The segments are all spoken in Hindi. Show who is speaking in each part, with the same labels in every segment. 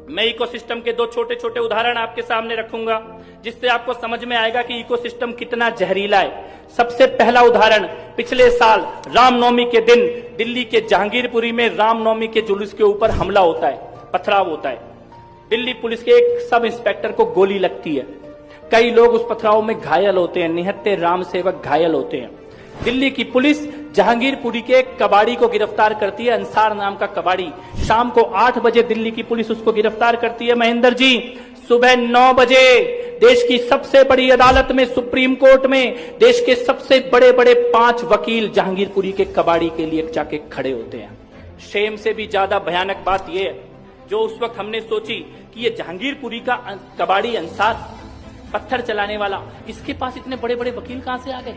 Speaker 1: मैं इकोसिस्टम के दो छोटे छोटे उदाहरण आपके सामने रखूंगा जिससे आपको समझ में आएगा कि इकोसिस्टम कितना जहरीला है। सबसे पहला उदाहरण, पिछले साल रामनवमी के दिन दिल्ली के जहांगीरपुरी में रामनवमी के जुलूस के ऊपर हमला होता है, पथराव होता है। दिल्ली पुलिस के एक सब इंस्पेक्टर को गोली लगती है, कई लोग उस पथराव में घायल होते हैं, निहत्थे राम सेवक घायल होते हैं। दिल्ली की पुलिस जहांगीरपुरी के एक कबाड़ी को गिरफ्तार करती है, अंसार नाम का कबाड़ी। शाम को 8 बजे दिल्ली की पुलिस उसको गिरफ्तार करती है। महेंद्र जी, सुबह 9 बजे देश की सबसे बड़ी अदालत में, सुप्रीम कोर्ट में, देश के सबसे बड़े बड़े 5 वकील जहांगीरपुरी के कबाड़ी के लिए जाके खड़े होते हैं। शेम से भी ज्यादा भयानक बात यह है, जो उस वक्त हमने सोची कि ये जहांगीरपुरी का कबाड़ी अंसार, पत्थर चलाने वाला, इसके पास इतने बड़े बड़े वकील कहां से आ गए।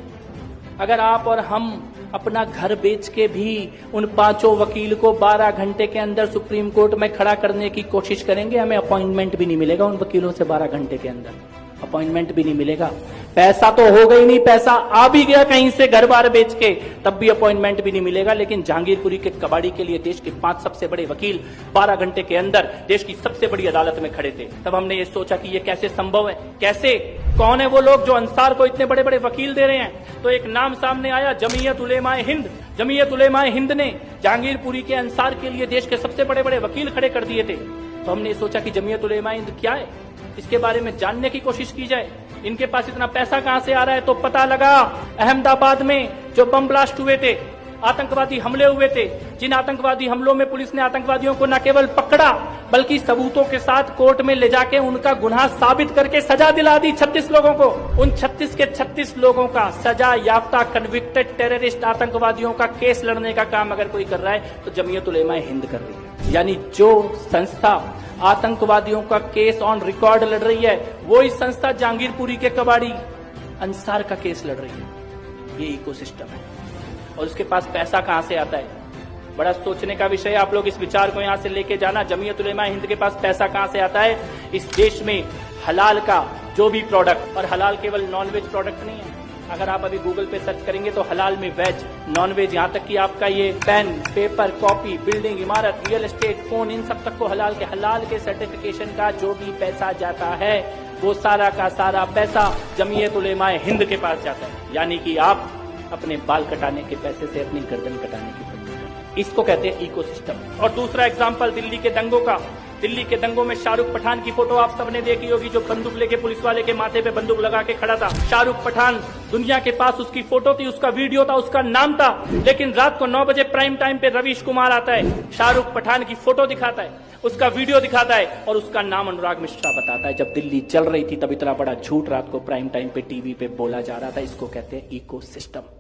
Speaker 1: अगर आप और हम अपना घर बेच के भी उन 5 वकील को 12 घंटे के अंदर सुप्रीम कोर्ट में खड़ा करने की कोशिश करेंगे, हमें अपॉइंटमेंट भी नहीं मिलेगा। उन वकीलों से 12 घंटे के अंदर अपॉइंटमेंट भी नहीं मिलेगा। पैसा तो हो गई नहीं, पैसा आ भी गया कहीं से घर बार बेच के, तब भी अपॉइंटमेंट भी नहीं मिलेगा। लेकिन जहांगीरपुरी के कबाड़ी के लिए देश के 5 सबसे बड़े वकील 12 घंटे के अंदर देश की सबसे बड़ी अदालत में खड़े थे। तब हमने ये सोचा कि ये कैसे संभव है, कैसे, कौन है वो लोग जो अंसार को इतने बड़े बड़े वकील दे रहे हैं। तो एक नाम सामने आया, जमीयत उलेमाए हिंद। जमीयत उलेमाए हिंद ने जहांगीरपुरी के अंसार के लिए देश के सबसे बड़े बड़े वकील खड़े कर दिए थे। तो हमने सोचा कि जमीयत उलेमाए हिंद क्या है, इसके बारे में जानने की कोशिश की जाए। इनके पास इतना पैसा कहां से आ रहा है। तो पता लगा, अहमदाबाद में जो बम ब्लास्ट हुए थे, आतंकवादी हमले हुए थे, जिन आतंकवादी हमलों में पुलिस ने आतंकवादियों को न केवल पकड़ा बल्कि सबूतों के साथ कोर्ट में ले जाके उनका गुनाह साबित करके सजा दिला दी 36 लोगों को। उन 36 के 36 लोगों का सजा याफ्ता कन्विक्टेड टेररिस्ट आतंकवादियों का केस लड़ने का काम अगर कोई कर रहा है तो जमीयत उलेमाए हिंद कर रही है। यानी जो संस्था आतंकवादियों का केस ऑन रिकॉर्ड लड़ रही है, वो इस संस्था जहांगीरपुरी के कबाड़ी अंसार का केस लड़ रही है। ये इकोसिस्टम है और उसके पास पैसा कहां से आता है। बड़ा सोचने का विषय है। आप लोग इस विचार को यहां से लेके जाना, जमीयत उलेमाए हिंद के पास पैसा कहां से आता है। इस देश में हलाल का जो भी प्रोडक्ट, और हलाल केवल नॉनवेज प्रोडक्ट नहीं है। अगर आप अभी गूगल पे सर्च करेंगे तो हलाल में वेज, नॉनवेज, यहाँ तक कि आपका ये पेन, पेपर, कॉपी, बिल्डिंग, इमारत, रियल एस्टेट, फोन, इन सब तक को हलाल के सर्टिफिकेशन का जो भी पैसा जाता है वो सारा का सारा पैसा जमीयत उलेमाए हिंद के पास जाता है। यानी कि आप अपने बाल कटाने के पैसे से अपनी गर्दन कटाने की, इसको कहते हैं इकोसिस्टम। और दूसरा एग्जाम्पल दिल्ली के दंगों का। दिल्ली के दंगों में शाहरुख पठान की फोटो आप सबने देखी होगी, जो बंदूक लेके पुलिस वाले के माथे पे बंदूक लगा के खड़ा था। शाहरुख पठान, दुनिया के पास उसकी फोटो थी, उसका वीडियो था, उसका नाम था। लेकिन रात को 9 बजे प्राइम टाइम पे रवीश कुमार आता है, शाहरुख पठान की फोटो दिखाता है, उसका वीडियो दिखाता है और उसका नाम अनुराग मिश्रा बताता है। जब दिल्ली चल रही थी तब इतना बड़ा झूठ रात को प्राइम टाइम पे टीवी पे बोला जा रहा था। इसको कहते हैं इकोसिस्टम।